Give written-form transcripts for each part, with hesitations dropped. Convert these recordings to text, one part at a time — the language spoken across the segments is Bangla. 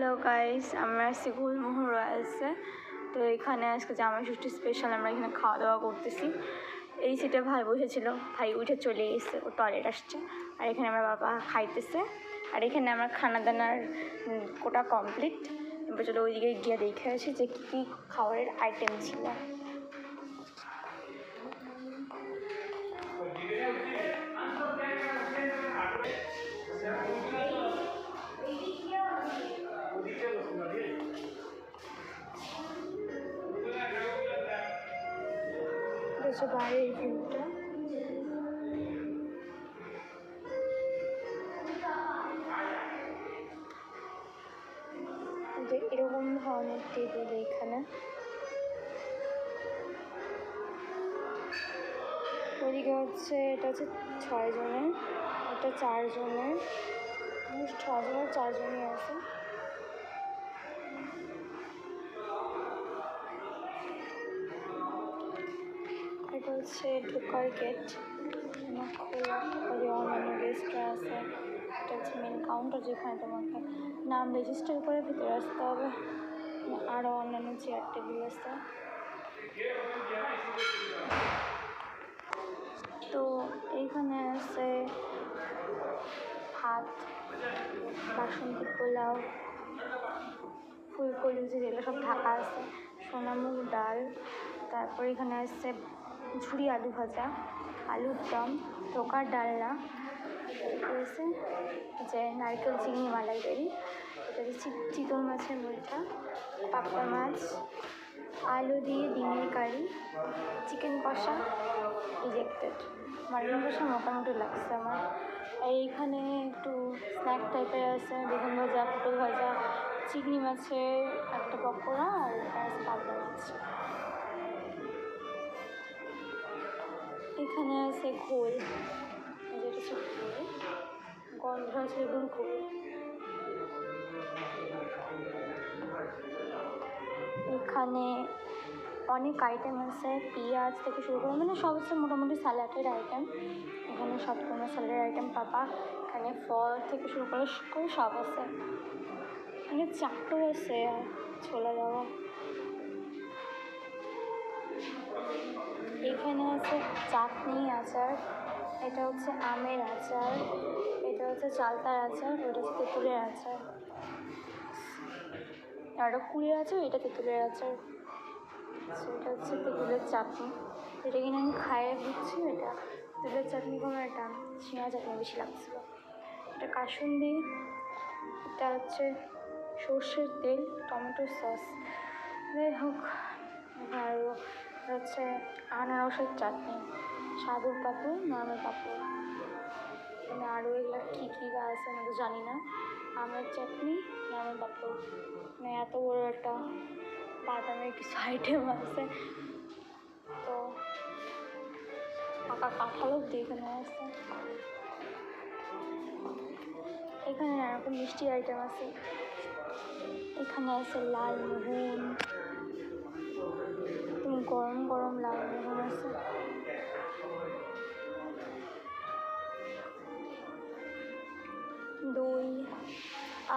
হ্যালো গাইস, আমরা আসছি গুলমোহর রয়্যালসে। তো এখানে আজকে জামাই ষষ্ঠী স্পেশাল আমরা এখানে খাওয়া দাওয়া করতেছি। এই সিটে ভাই বসেছিল, ভাই উঠে চলে এসেছে, ও টয়লেট আসছে। আর এখানে আমার বাবা খাইতেছে। আর এখানে আমার খানা দানার কোটা কমপ্লিট। এবার চলো ওইদিকে গিয়ে দেখে আসি যে কী কী খাবারের আইটেম ছিল। বাইরের ভিউটা এরকম ধরনের টেবিল এখানে। ওদিকে হচ্ছে এটা হচ্ছে 6 জনের, এটা 4 জনের, 6 জনের 4 জনই আছে। এটা হচ্ছে ঢোকার গেট, খোলা অন্যান্য গেস্টরা আছে। এটা হচ্ছে মেন কাউন্টার, যেখানে তোমাকে নাম রেজিস্টার করে ভিতরে আসতে হবে। আরও অন্যান্য চেয়ার টেবিল আছে। তো এইখানে আছে ভাত, বাসন্তী পোলাও, ফুলকলুজি, যেগুলো সব ঢাকা আছে, সোনামুগ ডাল। তারপর এখানে আছে ঝুরি আলু ভাজা, আলুর দম, ধোকার ডালনা, আছে যে নারকেল চিংড়ি মালাইকারি, এটা হচ্ছে চিতল মাছের মুড়িটা, পাপড় মাছ, আলু দিয়ে ডিমের কারি, চিকেন কষা, রিজেক্টেড। মাটন কষা মোটামুটি লাগছে আমার। এইখানে একটু স্ন্যাক টাইপের আছে, বেগুন ভাজা, পটল ভাজা, চিংড়ি মাছের একটা পকোড়া, আর আছে পাবদা মাছ। এখানে আছে ঘোল, যেটা হচ্ছে ঘোল, গন্ধরাজ লেবুর ঘোল। এখানে অনেক আইটেম আছে, পেঁয়াজ থেকে শুরু করে মানে সব হচ্ছে মোটামুটি স্যালাডের আইটেম। এখানে সব ধরনের স্যালাডের আইটেম পাবা। এখানে ফল থেকে শুরু করে সব আছে। এখানে চাটও আছে, ছোলা দেওয়া। এখানে আছে চাটনি, আচার, এটা হচ্ছে আমের আচার, এটা হচ্ছে চালতার আচার, ওটা হচ্ছে তেঁতুলের আচার, আর কুলের আচার, এটা তেঁতুলের আচার। এটা হচ্ছে তেঁতুলের চাটনি, এটা কিনে আমি খাইয়ে দিচ্ছি। এটা তেঁতুলের চাটনি কোনো একটা ঝিঙা চাটনি বেশি লাগছিল। এটা কাসুন্দি, এটা হচ্ছে সর্ষের তেল, টমেটো সস, যাই হোক। আর হচ্ছে আনারসের চাটনি, সাদুর পাপড়, নরমের পাপড়, মানে আরও এগুলো কী কী আছে আমি তো জানি না। আমের চাটনি, নরমের পাপড়, মানে এত বড় একটা বাদামের কিছু আইটেম আছে। তো পাকা কাঁঠাল অব্দি এখানে আছে। এখানে নানারকম মিষ্টির আইটেম আছে। এখানে আছে লালমোহন, গরম গরম লালমোহন আছে। দই,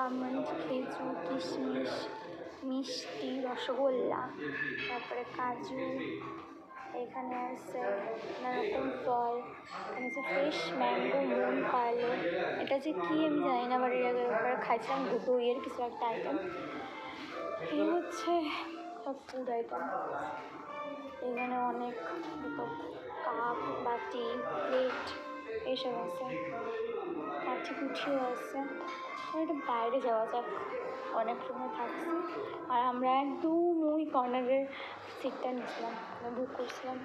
আমন্ড, খেজুর, কিশমিশ, মিষ্টি, রসগোল্লা, তারপরে কাজু। এখানে আছে নানারকম ফল, এখানে আছে ফ্রেশ ম্যাঙ্গো, মুন কালো, এটা যে কী আমি জানি না, বাড়ির আগে একবার খাইছিলাম, দইয়ের কিছু একটা আইটেম। এই হচ্ছে সব ফুড আইটেম। এখানে অনেক কাপ, বাটি, প্লেট এইসব আছে, কাঠি কুঠিও আছে। একটু বাইরে যাওয়া যাক, অনেক সময় থাকছি। আর আমরা একদম ওই কর্নারের সিটটা নিয়েছিলাম, বুক করছিলাম।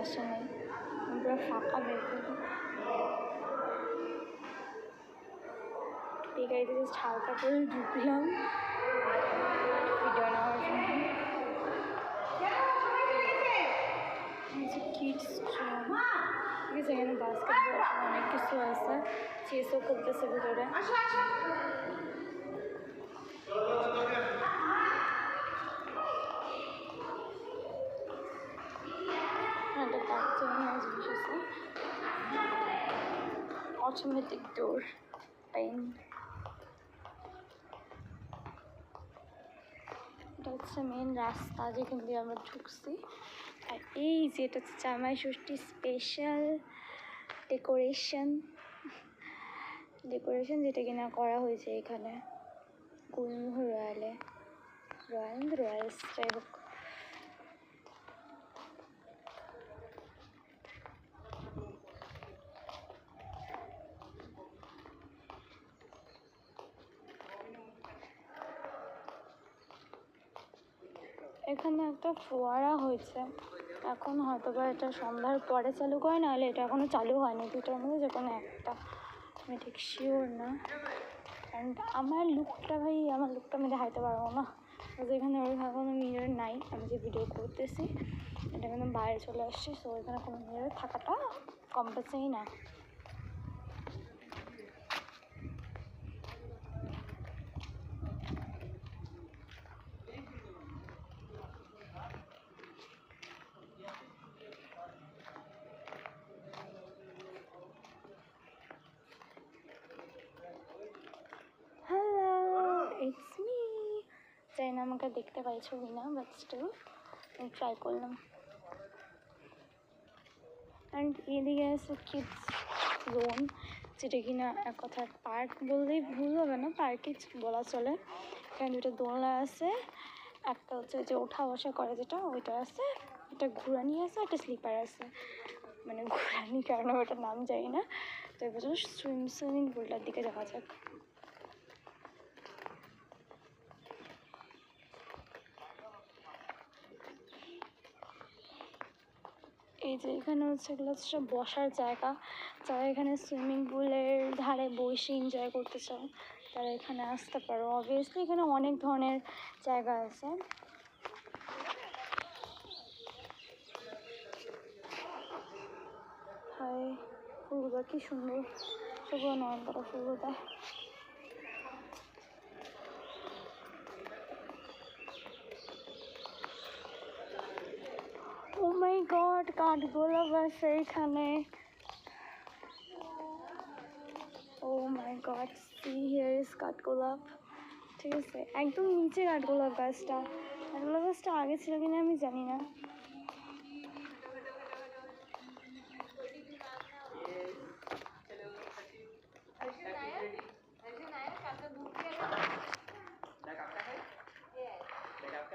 আসে নাই, পুরো ফাঁকা বের করি। এই গাড়িতে জাস্ট হালকা করে ঢুকলাম ভিডিও নেওয়ার জন্য। কিডস ট্রেন, ঠিক আছে, এখানে বাস্কেটবল অনেক কিছু আছে, চেসও করতেছে ভিতরে। একটা বাচ্চা জিনিস আছে, অটোমেটিক ডোর পেন। এটা হচ্ছে মেন রাস্তা যেখান দিয়ে আমরা ঢুকছি। আর এই যে এটা হচ্ছে জামাই ষষ্ঠী স্পেশাল ডেকোরেশন যেটা কিনা করা হয়েছে এখানে গুলমোহর রয়্যালস যাই হোক। এখানে একটা ফোয়ারা হয়েছে, এখন হয়তো বা এটা সন্ধ্যার পরে চালু করে, নাহলে এটা এখনও চালু হয়নি, দুটোর মধ্যে যে কোনো একটা, আমি ঠিক শিওর না। অ্যান্ড আমার লুকটা আমি দেখাইতে পারবো না, এখানে ওইভাবে কোনো মিরর নাই। আমি যে ভিডিও করতেছি এটা কিন্তু বাইরে চলে আসছি, সো এখানে কোনো মিরর থাকাটা কম্পালসারি না। ইটস মি, জানি না আমাকে দেখতে পাইছো কি না, বাট স্টিল আমি ট্রাই করলাম। অ্যান্ড এদিকে আছে কিডস জোন, যেটা কিনা এক কথা পার্ক বললেই ভুল হবে না, পার্কই বলা চলে। এখানে দুটো দোলনা আছে, একটা হচ্ছে যে ওঠা বসা করে যেটা ওইটা আছে, একটা ঘুরানি আছে, একটা স্লিপার আছে। মানে ঘুরানি কারণে ওটার নাম জানি না। তো এবার সুইমিং পুলটার দিকে যাওয়া যাক। এই যে এখানে হচ্ছে এগুলো হচ্ছে সব বসার জায়গা, যারা এখানে সুইমিং পুলের ধারে বসে এনজয় করতে চাও তারা এখানে আসতে পারো। অবভিয়াসলি এখানে অনেক ধরনের জায়গা আছে। হাই, ফুলগুলো কি সুন্দর, সবুজ নয়নতারা ফুলগুলো। ও মাই গড, কাঠগোলাপ আছে এখানে। ও মাই গড, সি হিয়ার ইজ কাঠগোলাপ। ঠিক আছে, একদম নিচে কাঠগোলাপ গাছটা। কাঠগোলাপ গাছটা আগে ছিল কিনা আমি জানি না।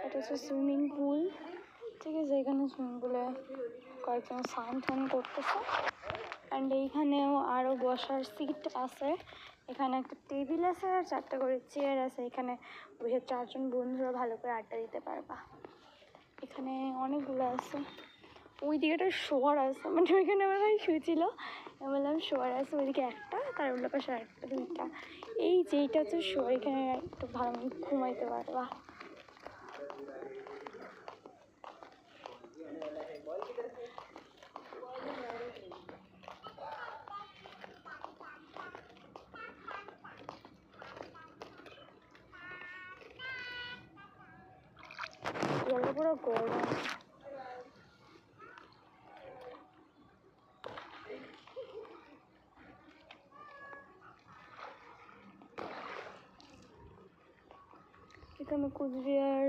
এটা হচ্ছে সুইমিং পুল, ঠিক আছে, এখানে সুইমিং পুলে কয়েকজন স্নান টান করতেছে। অ্যান্ড এইখানেও আরও বসার সিট আছে, এখানে একটা টেবিল আছে আর 4টা করে চেয়ার আছে, এখানে বসে 4জন বন্ধুরা ভালো করে আড্ডা দিতে পারবা। এখানে অনেকগুলো আছে, ওই দিকে একটা শোয়ার আছে, মানে ওইখানে আমার ভাই শুয়েছিল, আমি বললাম শোয়ার আছে ওইদিকে একটা, তার উল্টো পাশে একটা, 2টা। এই যেইটা হচ্ছে শোয়ার, এখানে একটু ভালো ঘুমাইতে পারবা। পুরো গরম। এখানে কুচবিহার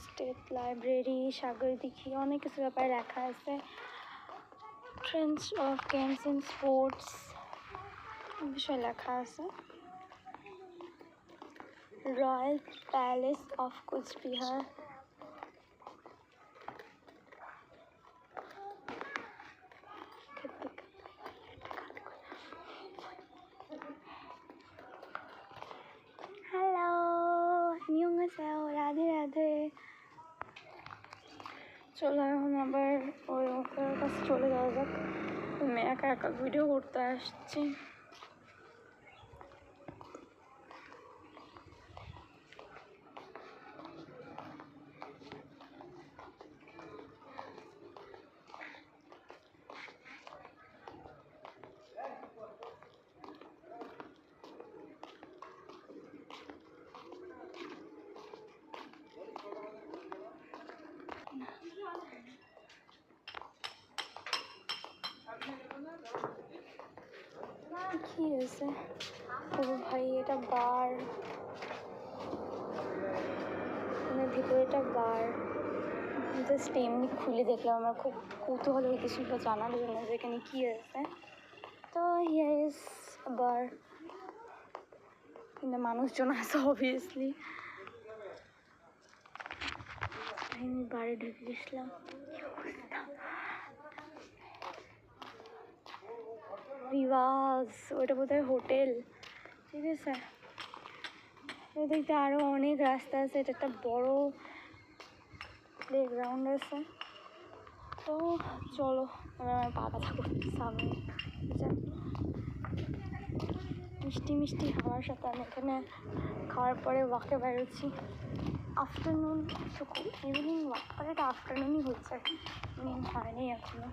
স্টেট লাইব্রেরি, সাগরদিঘি, অনেক কিছু ব্যাপারে লেখা আছে। Trends of games and sports বিষয়ে লেখা আছে। Royal palace of Cooch Behar, hello, 안녕하세요, Radhe Radhe. চলো এখন আবার ওই ওর কাছে চলে যাওয়া যাক। আমি একা একা ভিডিও করতে আসছি। কি হয়েছে? ও ভাই, এটা বার, মানে ভিতরে এটা বার। জাস্ট এমনি খুলে দেখলাম, আমার খুব কৌতূহল হইতেছিল জানার জন্য যে এখানে কী আছে। তো ইয়েস, বার, কিন্তু মানুষজন আছে অবভিয়াসলি। আমি বারে ঢুকে গেছিলাম। রিভাস, ওটা বোধহয় হোটেল। ঠিক আছে, দেখতে আরও অনেক রাস্তা আছে। এটা একটা বড় প্লেগ্রাউন্ড আছে। তো চলো, এবার আমার পা ব্যথা করতেছে। আমি মিষ্টি মিষ্টি খাওয়ার সাথে আমি এখানে খাওয়ার পরে ওয়াকে বেরোচ্ছি। আফটারনুন, ইভিনিং ওয়াক, আর এটা আফটারনুনই হচ্ছে, ইভিনিং হয়নি এখনো।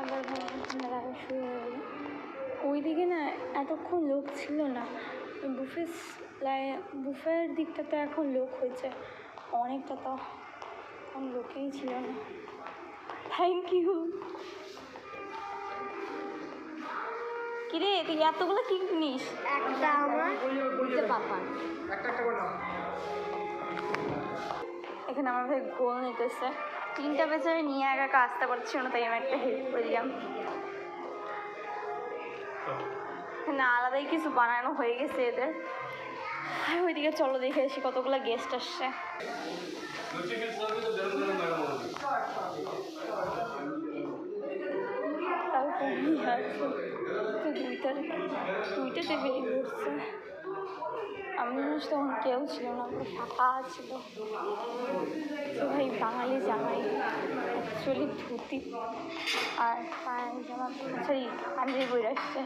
আবার ভাবলাম শুরু হয়ে গেল। ওইদিকে না এতক্ষণ লোক ছিল না, বুফের দিকটাতে এখন লোক হয়েছে অনেকটা, তো এখন লোকেই ছিল না। Thank you. কিরে, তুই এতগুলো কি কিনিস? একটা আমার বুঝতে পাপার এখানে আমার ভাই গোল নিতেছে, 3টা বেচারে নিয়ে একা একা আসতে পারছিল না, তাই আমি একটা হেল্প করে দিলাম। এখানে আলাদাই কিছু বানানো হয়ে গেছে এদের। ওইদিকে চলো দেখে আসি কতগুলো গেস্ট আসছে। দুইটা টেবিলই বসছে। আমি জানিস তখন কেউ ছিল না, পুরো ফাঁকা ছিল। তো ভাই বাঙালি জামাই, অ্যাকচুয়ালি ধুতি আর পায়ের জামা, সরি পাঞ্জাবি বই রাখছে।